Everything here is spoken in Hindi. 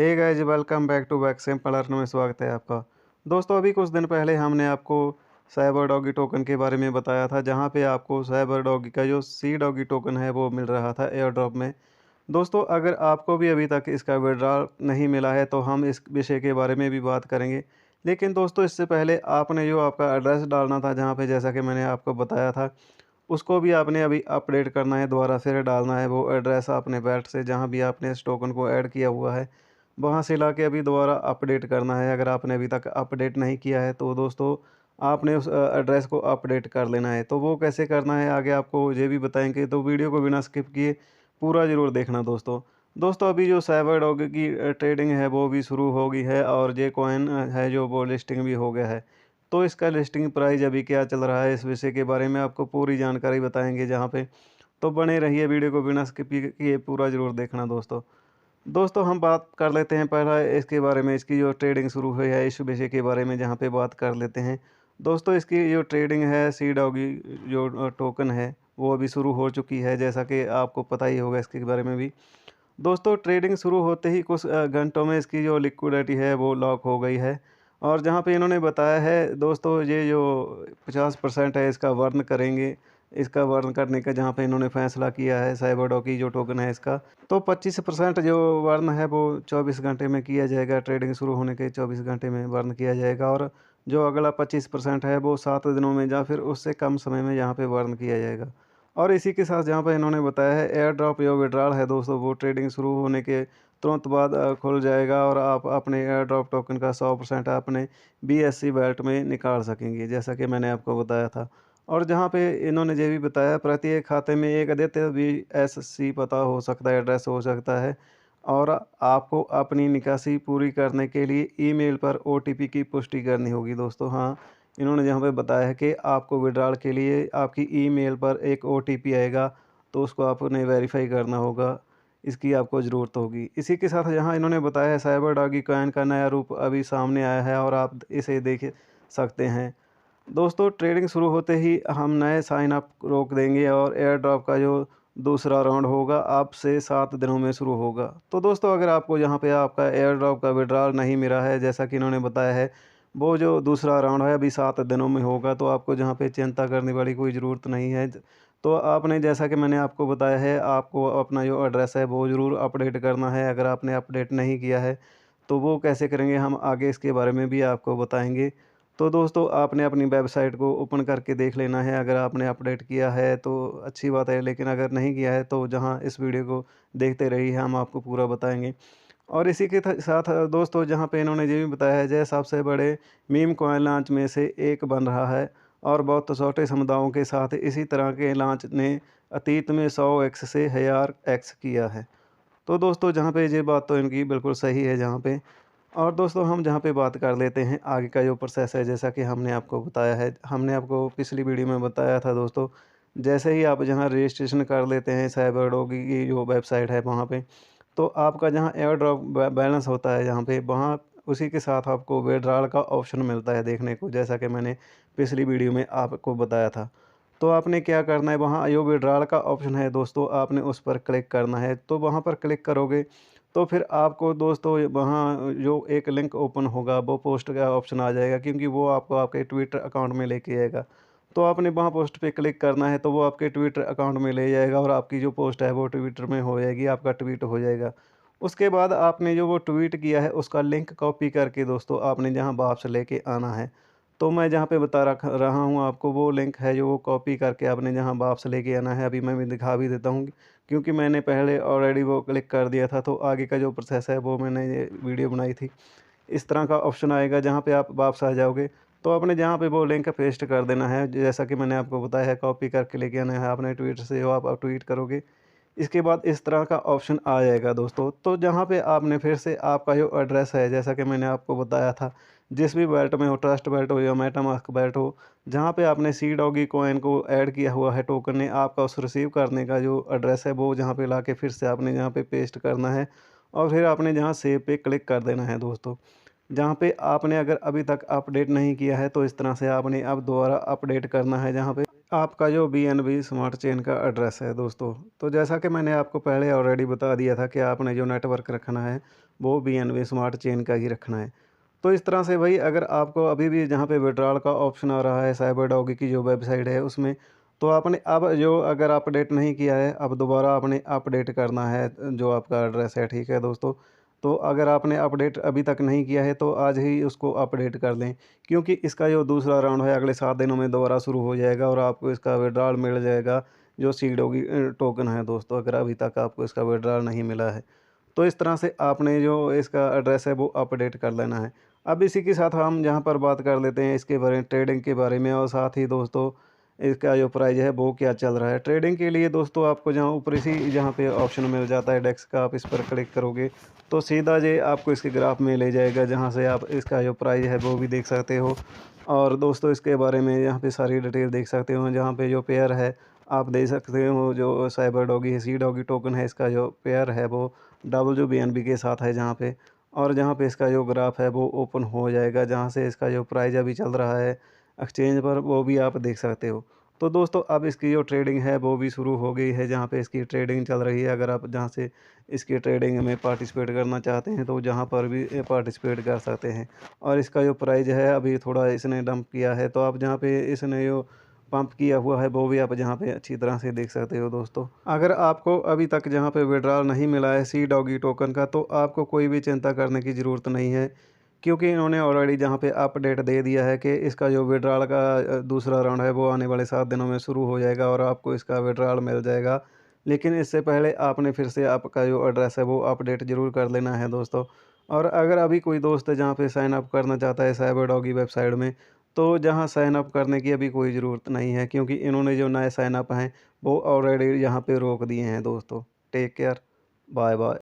Hey guys, welcome back to back Simple Earn में स्वागत है आपका। दोस्तों, अभी कुछ दिन पहले हमने आपको साइबर डॉगी टोकन के बारे में बताया था, जहां पे आपको साइबर डॉगी का जो सी डॉगी टोकन है वो मिल रहा था एयर ड्रॉप में। दोस्तों, अगर आपको भी अभी तक इसका विड्रॉल नहीं मिला है तो हम इस विषय के बारे में भी बात करेंगे। लेकिन दोस्तों, इससे पहले आपने जो आपका एड्रेस डालना था, जहाँ पे जैसा कि मैंने आपको बताया था, उसको भी आपने अभी अपडेट करना है, दोबारा फिर डालना है वो एड्रेस अपने बैट से, जहाँ भी आपने इस टोकन को ऐड किया हुआ है वहाँ से लाके अभी दोबारा अपडेट करना है। अगर आपने अभी तक अपडेट नहीं किया है तो दोस्तों, आपने उस एड्रेस को अपडेट कर लेना है। तो वो कैसे करना है आगे आपको ये भी बताएंगे, तो वीडियो को बिना स्किप किए पूरा ज़रूर देखना दोस्तों। दोस्तों, अभी जो साइबर डॉग की ट्रेडिंग है वो भी शुरू हो गई है, और जे कॉइन है जो वो लिस्टिंग भी हो गया है। तो इसका लिस्टिंग प्राइस अभी क्या चल रहा है, इस विषय के बारे में आपको पूरी जानकारी बताएंगे जहाँ पे। तो बने रहिए, वीडियो को बिना स्किप किए पूरा ज़रूर देखना दोस्तों। दोस्तों, हम बात कर लेते हैं पहला इसके बारे में, इसकी जो ट्रेडिंग शुरू हुई है इस विषय के बारे में, जहाँ पे बात कर लेते हैं। दोस्तों, इसकी जो ट्रेडिंग है सी डॉगी जो टोकन है वो अभी शुरू हो चुकी है, जैसा कि आपको पता ही होगा इसके बारे में भी। दोस्तों, ट्रेडिंग शुरू होते ही कुछ घंटों में इसकी जो लिक्विडिटी है वो लॉक हो गई है। और जहाँ पे इन्होंने बताया है दोस्तों, ये जो 50% है इसका वर्न करेंगे। इसका वर्न करने का जहाँ पे इन्होंने फैसला किया है, साइबर डॉग की जो टोकन है इसका, तो 25% जो वर्न है वो 24 घंटे में किया जाएगा। ट्रेडिंग शुरू होने के 24 घंटे में वर्न किया जाएगा, और जो अगला 25% है वो 7 दिनों में या फिर उससे कम समय में यहाँ पे वर्न किया जाएगा। और इसी के साथ जहाँ पे इन्होंने बताया है एयर ड्रॉप जो विड्रॉल है दोस्तों, वो ट्रेडिंग शुरू होने के तुरंत बाद खुल जाएगा, और आप अपने एयर ड्रॉप टोकन का 100% अपने BSC वैलेट में निकाल सकेंगे, जैसा कि मैंने आपको बताया था। और जहाँ पे इन्होंने ये भी बताया, प्रत्येक खाते में एक अद्वितीय BSC पता हो सकता है, एड्रेस हो सकता है, और आपको अपनी निकासी पूरी करने के लिए ईमेल पर OTP की पुष्टि करनी होगी दोस्तों। हाँ, इन्होंने यहाँ पे बताया है कि आपको विड्रॉल के लिए आपकी ईमेल पर एक OTP आएगा, तो उसको आपने वेरीफाई करना होगा। इसकी आपको ज़रूरत होगी। इसी के साथ यहाँ इन्होंने बताया है साइबर डॉगी कॉइन का नया रूप अभी सामने आया है, और आप इसे देख सकते हैं। दोस्तों, ट्रेडिंग शुरू होते ही हम नए साइन अप रोक देंगे, और एयर ड्रॉप का जो दूसरा राउंड होगा अब से 7 दिनों में शुरू होगा। तो दोस्तों, अगर आपको यहाँ पे आपका एयर ड्रॉप का विड्रॉल नहीं मिला है, जैसा कि इन्होंने बताया है, वो जो दूसरा राउंड है अभी 7 दिनों में होगा, तो आपको जहाँ पे चिंता करने वाली कोई ज़रूरत नहीं है। तो आपने, जैसा कि मैंने आपको बताया है, आपको अपना जो एड्रेस है वो ज़रूर अपडेट करना है। अगर आपने अपडेट नहीं किया है तो वो कैसे करेंगे, हम आगे इसके बारे में भी आपको बताएंगे। तो दोस्तों, आपने अपनी वेबसाइट को ओपन करके देख लेना है। अगर आपने अपडेट किया है तो अच्छी बात है, लेकिन अगर नहीं किया है तो जहाँ इस वीडियो को देखते रहिए, हम आपको पूरा बताएंगे। और इसी के साथ दोस्तों, जहाँ पे इन्होंने ये भी बताया है, जय सबसे बड़े मीम कॉइन लॉन्च में से एक बन रहा है, और बहुत छोटे समुदायों के साथ इसी तरह के लॉन्च ने अतीत में 100x से 1000x किया है। तो दोस्तों, जहाँ पे ये बात तो इनकी बिल्कुल सही है जहाँ पे। और दोस्तों, हम जहाँ पे बात कर लेते हैं आगे का जो प्रोसेस है, जैसा कि हमने आपको बताया है, हमने आपको पिछली वीडियो में बताया था दोस्तों। जैसे ही आप जहाँ रजिस्ट्रेशन कर लेते हैं साइबर डॉगी की जो वेबसाइट है वहाँ पे, तो आपका जहाँ एयर ड्रॉप बैलेंस होता है जहाँ पे, वहाँ उसी के साथ आपको विड्रॉल का ऑप्शन मिलता है देखने को, जैसा कि मैंने पिछली वीडियो में आपको बताया था। तो आपने क्या करना है, वहाँ जो विड्रॉल का ऑप्शन है दोस्तों, आपने उस पर क्लिक करना है। तो वहाँ पर क्लिक करोगे तो फिर आपको दोस्तों वहाँ जो एक लिंक ओपन होगा वो पोस्ट का ऑप्शन आ जाएगा, क्योंकि वो आपको आपके ट्विटर अकाउंट में लेके आएगा। तो आपने वहाँ पोस्ट पे क्लिक करना है, तो वो आपके ट्विटर अकाउंट में ले जाएगा, और आपकी जो पोस्ट है वो ट्विटर में हो जाएगी, आपका ट्वीट हो जाएगा। उसके बाद आपने जो वो ट्वीट किया है उसका लिंक कॉपी करके दोस्तों आपने जहाँ वापस लेके आना है। तो मैं जहाँ पे बता रख रहा हूँ आपको, वो लिंक है जो वो कॉपी करके आपने जहाँ वापस लेके आना है। अभी मैं भी दिखा भी देता हूँ, क्योंकि मैंने पहले ऑलरेडी वो क्लिक कर दिया था, तो आगे का जो प्रोसेस है वो मैंने ये वीडियो बनाई थी। इस तरह का ऑप्शन आएगा जहाँ पे आप वापस आ जाओगे, तो आपने जहाँ पे वो लिंक पेस्ट कर देना है, जैसा कि मैंने आपको बताया है, कॉपी करके लेके आना है अपने ट्वीट से, जो आप ट्वीट करोगे। इसके बाद इस तरह का ऑप्शन आ जाएगा दोस्तों। तो जहाँ पे आपने फिर से आपका जो एड्रेस है, जैसा कि मैंने आपको बताया था, जिस भी वैलेट में हो, ट्रस्ट वैलेट हो या मेटामास्क वैलेट हो, जहाँ पे आपने सी डॉगी कॉइन को ऐड किया हुआ है टोकन ने, आपका उस रिसीव करने का जो एड्रेस है वो जहाँ पे लाके फिर से आपने यहाँ पे पेस्ट करना है, और फिर आपने जहाँ सेव पे क्लिक कर देना है दोस्तों। जहाँ पे आपने अगर अभी तक अपडेट नहीं किया है तो इस तरह से आपने अब दोबारा अपडेट करना है, जहाँ पे आपका जो BNB स्मार्ट चेन का एड्रेस है दोस्तों। तो जैसा कि मैंने आपको पहले ऑलरेडी बता दिया था कि आपने जो नेटवर्क रखना है वो BNB स्मार्ट चेन का ही रखना है। तो इस तरह से भाई अगर आपको अभी भी जहाँ पे विड्रॉल का ऑप्शन आ रहा है साइबर डॉगी की जो वेबसाइट है उसमें, तो आपने अब जो अगर अपडेट नहीं किया है, अब दोबारा आपने अपडेट करना है जो आपका एड्रेस है, ठीक है दोस्तों। तो अगर आपने अपडेट अभी तक नहीं किया है तो आज ही उसको अपडेट कर लें, क्योंकि इसका जो दूसरा राउंड है अगले 7 दिनों में दोबारा शुरू हो जाएगा और आपको इसका विड्रॉल मिल जाएगा जो सी डॉगी टोकन है दोस्तों, अगर अभी तक आपको इसका विड्रॉल नहीं मिला है। तो इस तरह से आपने जो इसका एड्रेस है वो अपडेट कर लेना है। अब इसी के साथ हम यहाँ पर बात कर लेते हैं इसके बारे में, ट्रेडिंग के बारे में, और साथ ही दोस्तों इसका जो प्राइस है वो क्या चल रहा है। ट्रेडिंग के लिए दोस्तों आपको जहाँ ऊपर इसी जहाँ पे ऑप्शन मिल जाता है डेस्क का, आप इस पर क्लिक करोगे तो सीधा जे आपको इसके ग्राफ में ले जाएगा, जहाँ से आप इसका जो प्राइस है वो भी देख सकते हो। और दोस्तों इसके बारे में यहाँ पे सारी डिटेल देख सकते हो, जहाँ पे जो पेयर है आप देख सकते हो, जो साइबर डॉगी है, सी डॉगी टोकन है, इसका जो पेयर है वो WBNB के साथ है जहाँ पे। और जहाँ पे इसका जो ग्राफ है वो ओपन हो जाएगा, जहाँ से इसका जो प्राइस अभी चल रहा है एक्सचेंज पर वो भी आप देख सकते हो। तो दोस्तों अब इसकी जो ट्रेडिंग है वो भी शुरू हो गई है, जहाँ पे इसकी ट्रेडिंग चल रही है। अगर आप जहाँ से इसकी ट्रेडिंग में पार्टिसिपेट करना चाहते हैं तो जहाँ पर भी पार्टिसिपेट कर सकते हैं। और इसका जो प्राइस है अभी थोड़ा इसने डंप किया है, तो आप जहाँ पे इसने जो पंप किया हुआ है वो भी आप जहाँ पे अच्छी तरह से देख सकते हो दोस्तों। अगर आपको अभी तक जहाँ पे विड्रॉल नहीं मिला है सी डॉगी टोकन का, तो आपको कोई भी चिंता करने की ज़रूरत नहीं है, क्योंकि इन्होंने ऑलरेडी जहाँ पे अपडेट दे दिया है कि इसका जो विड्रॉल का दूसरा राउंड है वो आने वाले 7 दिनों में शुरू हो जाएगा और आपको इसका विड्रॉल मिल जाएगा। लेकिन इससे पहले आपने फिर से आपका जो एड्रेस है वो अपडेट ज़रूर कर लेना है दोस्तों। और अगर अभी कोई दोस्त है जहाँ पे साइन अप करना चाहता है साइबर डॉगी वेबसाइट में, तो जहाँ साइन अप करने की अभी कोई ज़रूरत नहीं है, क्योंकि इन्होंने जो नए साइन अप हैं वो ऑलरेडी यहाँ पे रोक दिए हैं दोस्तों। Take care, bye bye.